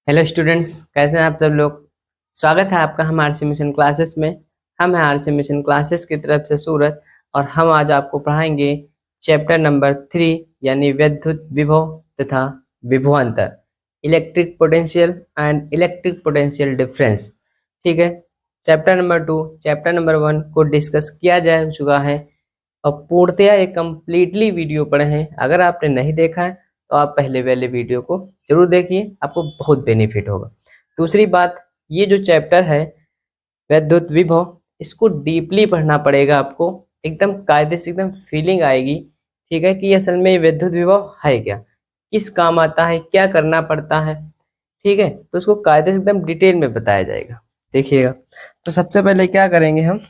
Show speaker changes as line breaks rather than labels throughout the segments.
Hello students, कैसे हैं आप सब लोग। स्वागत है आपका हम आरसी मिशन क्लासेस में। हम हैं आरसी मिशन क्लासेस की तरफ से सूरज, और हम आज आपको पढ़ाएंगे चैप्टर नंबर 3 यानी विद्युत विभव तथा विभवांतर, electric potential and electric potential difference. ठीक है, चैप्टर नंबर 2 चैप्टर नंबर 1 को डिस्कस किया जा चुका है और पूर्णतया एक कंप्लीटली वीडियो पढ़े हैं। अगर आपने नहीं देखा है तो आप पहले वाले वीडियो को जरूर देखिए, आपको बहुत बेनिफिट होगा। दूसरी बात, ये जो चैप्टर है विद्युत विभव, इसको डीपली पढ़ना पड़ेगा आपको, एकदम कायदे से, एकदम फीलिंग आएगी। ठीक है, कि असल में विद्युत विभव है क्या, किस काम आता है, क्या करना पड़ता है। ठीक है, तो उसको कायदे से एकदम डिटेल में बताया जाएगा, देखिएगा। तो सबसे पहले क्या करेंगे हम,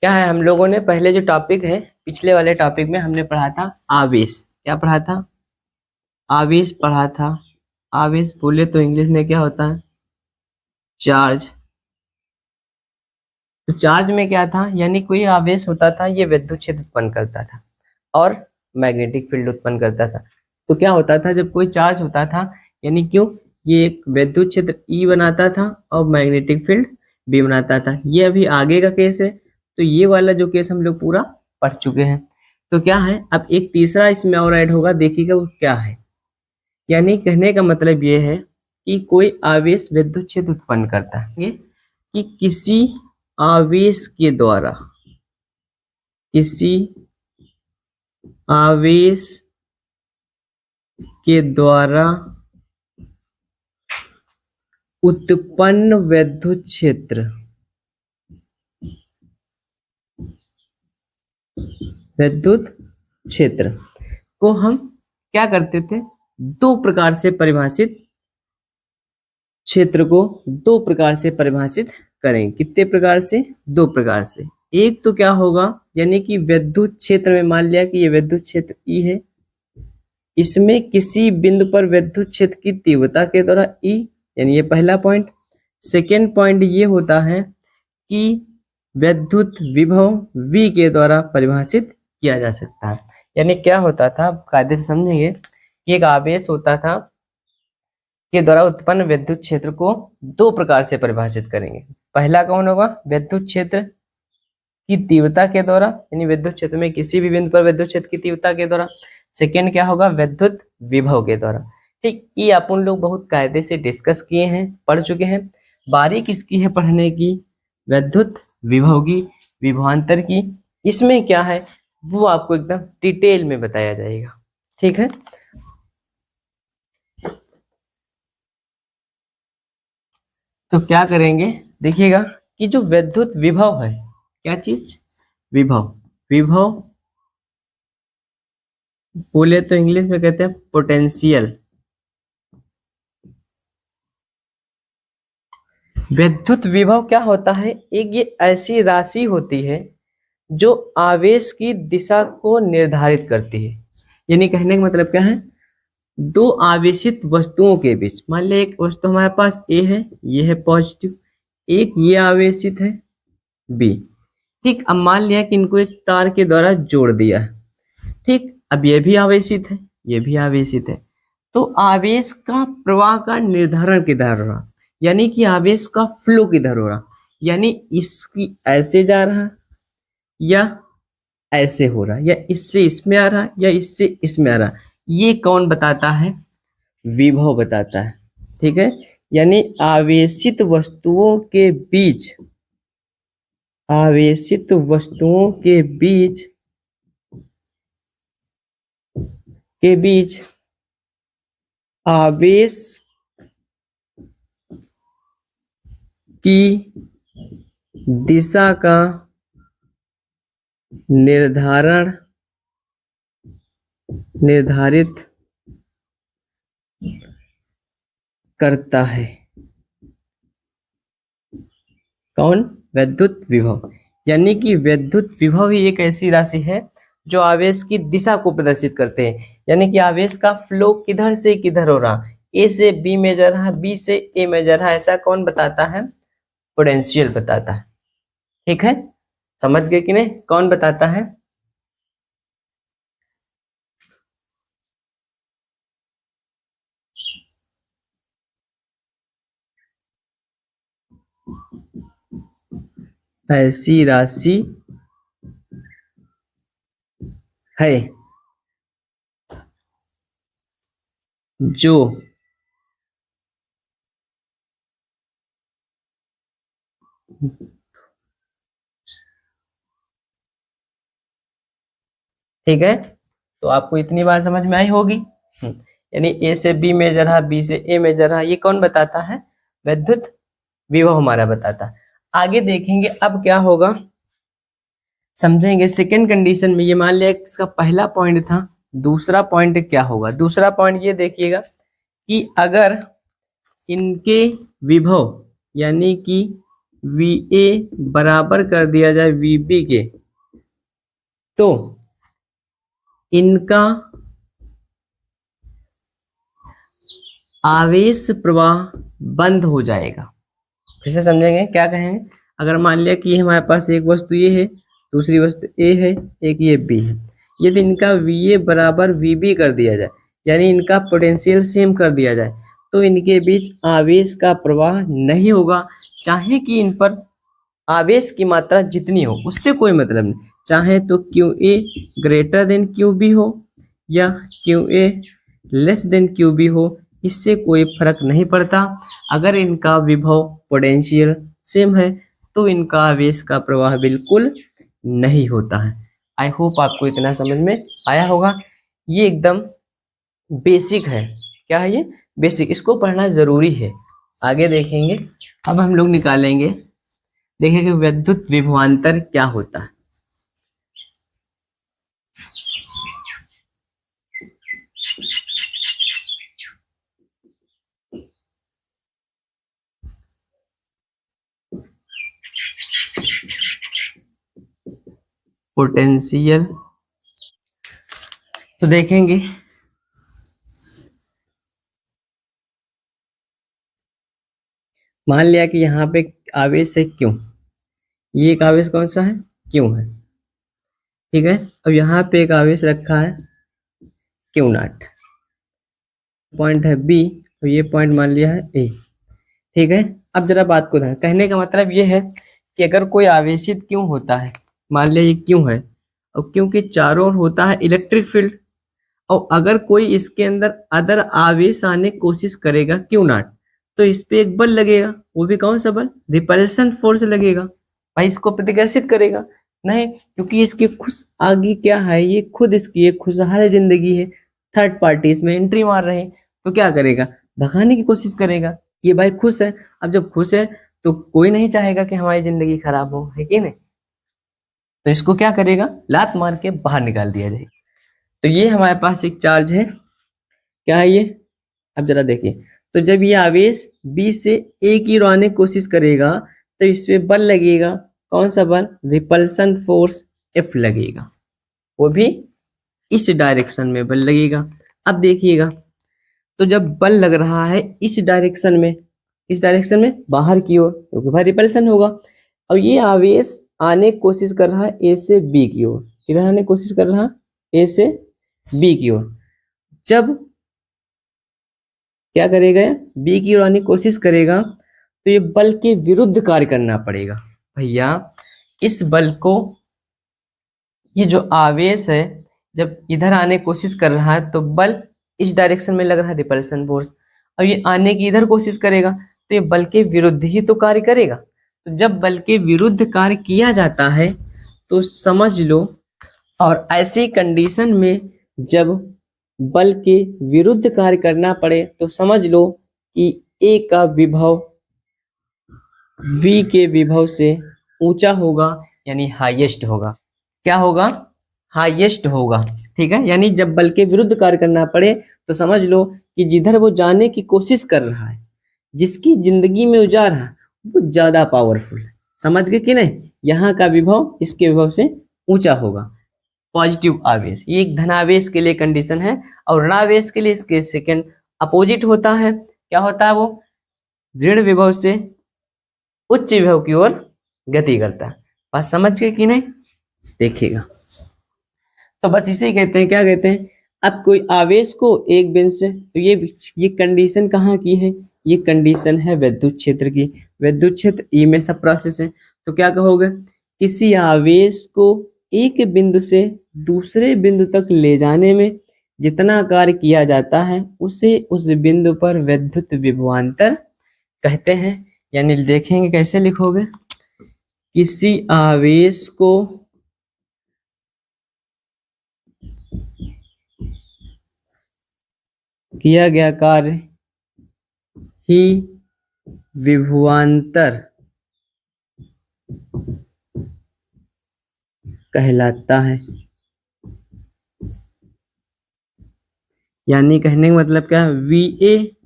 क्या है, हम लोगों ने पहले जो टॉपिक है, पिछले वाले टॉपिक में हमने पढ़ा था आवेश। क्या पढ़ा था? आवेश पढ़ा था। आवेश बोले तो इंग्लिश में क्या होता है? चार्ज। तो चार्ज में क्या था, यानी कोई आवेश होता था, ये विद्युत क्षेत्र उत्पन्न करता था और मैग्नेटिक फील्ड उत्पन्न करता था। तो क्या होता था जब कोई चार्ज होता था, यानी क्यों, ये एक विद्युत क्षेत्र ई बनाता था और मैग्नेटिक फील्ड बी बनाता था। ये अभी आगे का केस है, तो ये वाला जो केस हम लोग पूरा पढ़ चुके हैं। तो क्या है, अब एक तीसरा इसमें और ऐड होगा, देखिएगा वो क्या है। यानी कहने का मतलब ये है कि कोई आवेश विद्युत क्षेत्र उत्पन्न करता है, कि किसी आवेश के द्वारा, किसी आवेश के द्वारा उत्पन्न विद्युत क्षेत्र, विद्युत क्षेत्र को हम क्या करते थे, दो प्रकार से परिभाषित, क्षेत्र को दो प्रकार से परिभाषित करें। कितने प्रकार से? दो प्रकार से। एक तो क्या होगा, यानी कि विद्युत क्षेत्र में मान लिया कि ये विद्युत क्षेत्र ई है, इसमें किसी बिंदु पर विद्युत क्षेत्र की तीव्रता के द्वारा ई, यानी ये पहला पॉइंट। सेकेंड पॉइंट ये होता है कि विद्युत विभव V के द्वारा परिभाषित किया जा सकता है। यानी क्या होता था, कायदे से समझेंगे कि एक आवेश होता था के द्वारा उत्पन्न विद्युत क्षेत्र को दो प्रकार से परिभाषित करेंगे। पहला कौन होगा, विद्युत क्षेत्र की तीव्रता के द्वारा, यानी विद्युत क्षेत्र में किसी भी बिंदु पर विद्युत क्षेत्र की तीव्रता के द्वारा। सेकेंड क्या होगा, विद्युत विभव के द्वारा। ठीक, ये अपन लोग बहुत कायदे से डिस्कस किए हैं, पढ़ चुके हैं। बारी किसकी है पढ़ने की, विद्युत विभव की, विभवांतर की। इसमें क्या है वो आपको एकदम डिटेल में बताया जाएगा। ठीक है, तो क्या करेंगे, देखिएगा कि जो विद्युत विभव है, क्या चीज, विभव। विभव बोले तो इंग्लिश में कहते हैं पोटेंशियल। विद्युत विभव क्या होता है, एक ये ऐसी राशि होती है जो आवेश की दिशा को निर्धारित करती है। यानी कहने का मतलब क्या है, दो आवेशित वस्तुओं के बीच, मान लिया एक वस्तु हमारे पास ए है, ये है पॉजिटिव, एक ये आवेशित है बी। ठीक, अब मान लिया कि इनको एक तार के द्वारा जोड़ दिया है। ठीक, अब ये भी आवेशित है, ये भी आवेशित है। तो आवेश का प्रवाह का निर्धारण किधर हो रहा, यानी कि आवेश का फ्लो किधर हो रहा, यानी इसकी ऐसे जा रहा या ऐसे हो रहा, या इससे इसमें आ रहा या इससे इसमें आ रहा, ये कौन बताता है, विभव बताता है। ठीक है, यानी आवेशित वस्तुओं के बीच, आवेशित वस्तुओं के बीच आवेश की दिशा का निर्धारित करता है कौन, विद्युत विभव। यानी कि विद्युत विभव ही एक ऐसी राशि है जो आवेश की दिशा को प्रदर्शित करते हैं, यानी कि आवेश का फ्लो किधर से किधर हो रहा, ए से बी में जा रहा, बी से ए में जा रहा, ऐसा कौन बताता है, पोटेंशियल बताता है। ठीक है, समझ गए कि नहीं, कौन बताता है, ऐसी राशि है जो ठीक है। तो आपको इतनी बात समझ में आई होगी। यानी ए से बी मेजर है, बी से ए मेजर है, ये कौन बताता है? विद्युत विभव हमारा बताता है। आगे देखेंगे अब क्या होगा, समझेंगे। सेकेंड कंडीशन में ये मान लिया इसका पहला पॉइंट था, दूसरा पॉइंट क्या होगा? दूसरा पॉइंट ये देखिएगा कि अगर इनके विभव यानी कि VA बराबर कर दिया जाए VB के, तो इनका आवेश प्रवाह बंद हो जाएगा। फिर से समझेंगे, क्या कहेंगे? अगर मान लिया कि हमारे पास एक वस्तु ये है, दूसरी वस्तु A है, एक ये B है। यदि इनका VA बराबर VB कर दिया जाए, यानी इनका पोटेंशियल सेम कर दिया जाए, तो इनके बीच आवेश का प्रवाह नहीं होगा। चाहे कि इन पर आवेश की मात्रा जितनी हो, उससे कोई मतलब नहीं। चाहे तो QA ग्रेटर देन QB हो या QA लेस देन QB हो, इससे कोई फर्क नहीं पड़ता। अगर इनका विभव पोटेंशियल सेम है तो इनका आवेश का प्रवाह बिल्कुल नहीं होता है। आई होप आपको इतना समझ में आया होगा। ये एकदम बेसिक है। क्या है ये? बेसिक। इसको पढ़ना जरूरी है। आगे देखेंगे। अब हम लोग निकालेंगे, देखेंगे विद्युत विभवांतर क्या होता है। पोटेंशियल, तो देखेंगे मान लिया कि यहाँ पे आवेश है क्यों, ये एक आवेश कौन सा है? क्यों है। ठीक है। अब यहाँ पे एक आवेश रखा है क्यू नॉट, पॉइंट है बी, और ये पॉइंट मान लिया है ए। ठीक है। अब जरा बात को ध्यान, कहने का मतलब ये है कि अगर कोई आवेशित क्यों होता है, मान लिया ये क्यों है, और क्योंकि चारों ओर होता है इलेक्ट्रिक फील्ड, और अगर कोई इसके अंदर अदर आवेश आने की कोशिश करेगा क्यों नॉट, तो इस पे एक बल लगेगा। वो भी कौन सा बल? रिपल्सन फोर्स लगेगा। भाई इसको प्रतिकर्षित करेगा नहीं, क्योंकि इसकी खुश आगे क्या है, ये खुद इसकी एक खुशहाल जिंदगी है, थर्ड पार्टी इसमें एंट्री मार रहे हैं, तो क्या करेगा? भगाने की कोशिश करेगा। ये भाई खुश है, अब जब खुश है तो कोई नहीं चाहेगा कि हमारी जिंदगी खराब हो, है कि नहीं? तो इसको क्या करेगा? लात मार के बाहर निकाल दिया जाएगा। तो ये हमारे पास एक चार्ज है। क्या है ये? अब जरा देखिए, तो जब ये आवेश बी से ए की ओर आने की कोशिश करेगा तो इसमें बल लगेगा। कौन सा बल? रिपल्सन फोर्स F लगेगा। वो भी इस डायरेक्शन में बल लगेगा। अब देखिएगा, तो जब बल लग रहा है इस डायरेक्शन में, इस डायरेक्शन में बाहर की ओर, क्योंकि भाई रिपल्सन होगा। और ये आवेश आने की कोशिश कर रहा है ए से बी की ओर। किधर आने की कोशिश कर रहा है? ए से बी की ओर। जब क्या करेगा? बी की ओर आने की कोशिश करेगा तो ये बल के विरुद्ध कार्य करना पड़ेगा। भैया इस बल को, ये जो आवेश है जब इधर आने की कोशिश कर रहा है तो बल इस डायरेक्शन में लग रहा है, रिपल्सन फोर्स। अब ये आने की इधर कोशिश करेगा तो ये बल के विरुद्ध ही तो कार्य करेगा। तो जब बल के विरुद्ध कार्य किया जाता है तो समझ लो, और ऐसी कंडीशन में जब बल के विरुद्ध कार्य करना पड़े तो समझ लो कि ए का विभव V के विभव से ऊंचा होगा, यानी हाईएस्ट होगा। क्या होगा? हाईएस्ट होगा। ठीक है। यानी जब बल के विरुद्ध कार्य करना पड़े तो समझ लो कि जिधर वो जाने की कोशिश कर रहा है, जिसकी जिंदगी में उजाड़ है, वो ज्यादा पावरफुल है। समझ गए कि नहीं? यहाँ का विभव इसके विभव से ऊंचा होगा। पॉजिटिव आवेश, ये एक धनावेश के लिए कंडीशन है, और ऋणावेश के लिए इसके सेकंड अपोजिट होता है। क्या होता है? वो ऋण विभव से उच्च विभव की ओर गति करता है। बात समझ गए कि नहीं? देखिएगा, तो बस इसे कहते हैं, क्या कहते हैं? अब कोई आवेश को एक बिंदु से, तो ये कंडीशन कहाँ की है? ये कंडीशन है विद्युत क्षेत्र की। विद्युत क्षेत्र ई में सब प्रोसेस है, तो क्या कहोगे, किसी आवेश को एक बिंदु से दूसरे बिंदु तक ले जाने में जितना कार्य किया जाता है उसे उस बिंदु पर विद्युत विभवांतर कहते हैं। यानी देखेंगे कैसे लिखोगे, किसी आवेश को किया गया कार्य ही विभवांतर कहलाता है। यानी कहने का मतलब क्या है, V A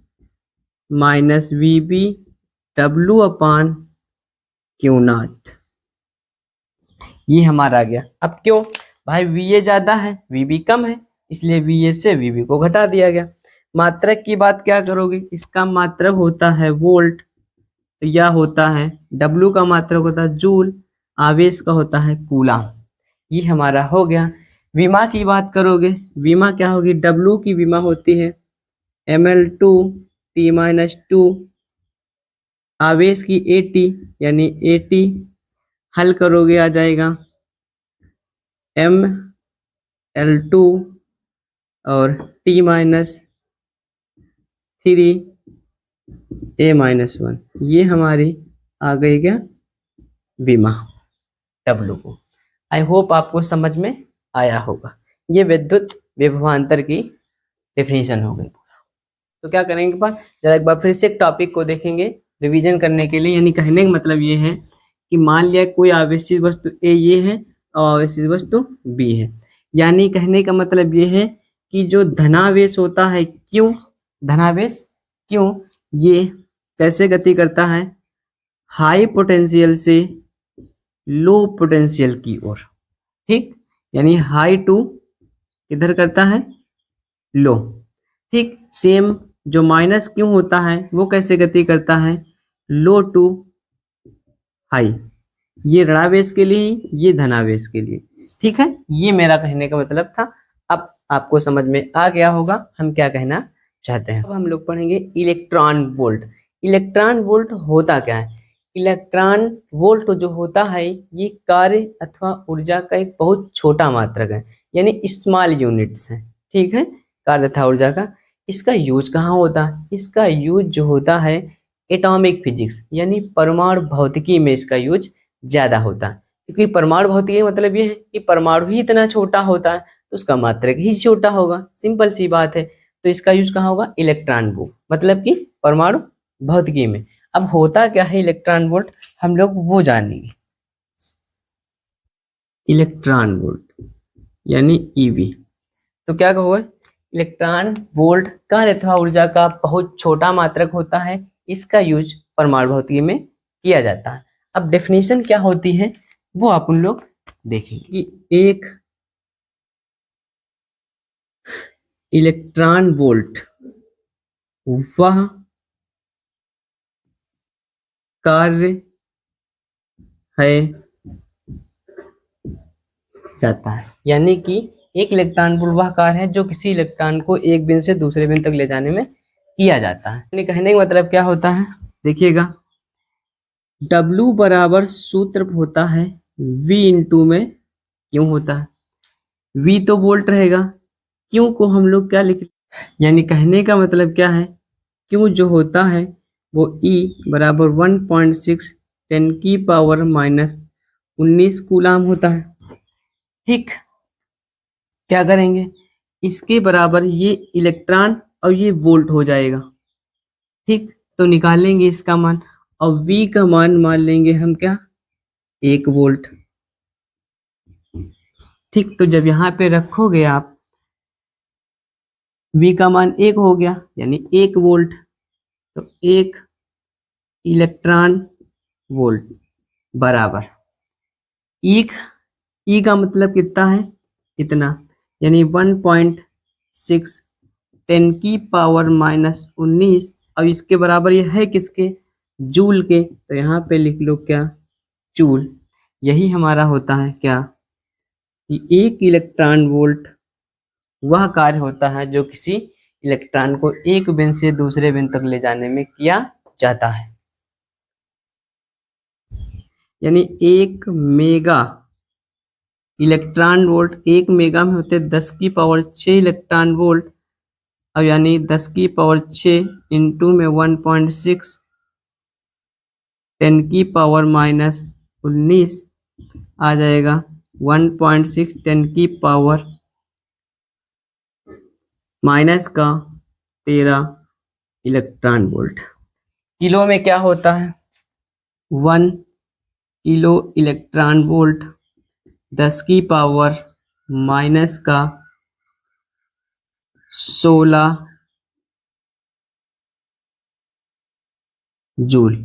minus V B W upon q naught, ये हमारा आ गया। अब क्यों भाई, वी ए ज्यादा है वी बी कम है, इसलिए वी ए से वी बी को घटा दिया गया। मात्रक की बात क्या करोगे, इसका मात्रक होता है वोल्ट या होता है डब्लू का मात्रक होता है जूल, आवेश का होता है कूलम। ये हमारा हो गया। विमा की बात करोगे, विमा क्या होगी, डब्लू की विमा होती है ml2 t-2, आवेश की AT यानी AT हल करोगे आ जाएगा ml2 और t-3 a-1, ये हमारी आ गई क्या विमा W को। आई होप आपको समझ में आया होगा। ये विद्युत विभवांतर की डेफिनेशन हो गई। तो क्या करेंगे पास, जरा एक बार फिर से एक टॉपिक को देखेंगे रिवीजन करने के लिए। यानी कहने का मतलब ये है कि मान लिया कोई आवेशित वस्तु ए ये है और आवेशित वस्तु बी है। यानी कहने का मतलब ये है कि जो धनावेश होता है क्यों, धनावेश क्यों, ये कैसे गति करता है, हाई पोटेंशियल से लो पोटेंशियल की ओर। ठीक, यानी हाई टू इधर करता है लो। ठीक, सेम जो माइनस क्यों होता है वो कैसे गति करता है, लो टू हाई, ये ऋणावेश के लिए, ये धनावेश के लिए। ठीक है, ये मेरा कहने का मतलब था। अब आपको समझ में आ गया होगा हम क्या कहना चाहते हैं। अब हम लोग पढ़ेंगे इलेक्ट्रॉन वोल्ट। इलेक्ट्रॉन वोल्ट होता क्या है, इलेक्ट्रॉन वोल्ट जो होता है ये कार्य अथवा ऊर्जा का एक बहुत छोटा मात्रक है, यानी स्मॉल यूनिट्स है। ठीक है, कार्य तथा ऊर्जा का। इसका यूज कहाँ होता है, इसका यूज जो होता है एटॉमिक फिजिक्स यानी परमाणु भौतिकी में इसका यूज ज्यादा होता है। क्योंकि परमाणु भौतिकी का मतलब ये है कि परमाणु ही इतना छोटा होता है तो उसका मात्रक ही छोटा होगा, सिंपल सी बात है। तो इसका यूज कहाँ होगा, इलेक्ट्रॉन वोल्ट, मतलब कि परमाणु भौतिकी में। अब होता क्या है इलेक्ट्रॉन वोल्ट, हम लोग वो जानेंगे। इलेक्ट्रॉन वोल्ट यानी ईवी। तो क्या कहोगे, इलेक्ट्रॉन वोल्ट कार्य अथवा ऊर्जा का बहुत छोटा मात्रक होता है, इसका यूज परमाणु भौतिकी में किया जाता है। अब डेफिनेशन क्या होती है वो आप उन लोग देखेंगे कि एक इलेक्ट्रॉन वोल्ट वह कार्य है जाता है, यानी कि एक इलेक्ट्रॉन वोल्ट वह कार्य है जो किसी इलेक्ट्रॉन को एक बिंदु से दूसरे बिंदु तक ले जाने में किया जाता है। यानी कहने का मतलब क्या होता है, देखिएगा W बराबर सूत्र होता है V इंटू में क्यों होता है, V तो वोल्ट रहेगा, क्यों को हम लोग क्या लिख, यानी कहने का मतलब क्या है, क्यों जो होता है वो E बराबर 1.6 10⁻⁻19 कूलाम होता है। ठीक, क्या करेंगे, इसके बराबर ये इलेक्ट्रॉन और ये वोल्ट हो जाएगा। ठीक, तो निकालेंगे इसका मान और V का मान मान लेंगे हम क्या, 1 वोल्ट। ठीक, तो जब यहाँ पे रखोगे आप V का मान 1 हो गया यानी 1 वोल्ट, तो 1 इलेक्ट्रॉन वोल्ट बराबर E का मतलब कितना है, इतना, यानी 1.6 10⁻⁻19। अब इसके बराबर ये है किसके, जूल के, तो यहाँ पे लिख लो क्या, जूल। यही हमारा होता है क्या, कि 1 इलेक्ट्रॉन वोल्ट वह कार्य होता है जो किसी इलेक्ट्रॉन को एक बिंदु से दूसरे बिंदु तक ले जाने में किया जाता है। यानी 1 मेगा इलेक्ट्रॉन वोल्ट, 1 मेगा में होते 10 की पावर 6 इलेक्ट्रॉन वोल्ट। अब यानी 10 की पावर 6 इंटू में 1.6 10 की पावर-19 आ जाएगा 1.6 10 की पावर-13 इलेक्ट्रॉन वोल्ट। किलो में क्या होता है? 1 किलो इलेक्ट्रॉन वोल्ट 10 की पावर-16 जूल।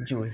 जूल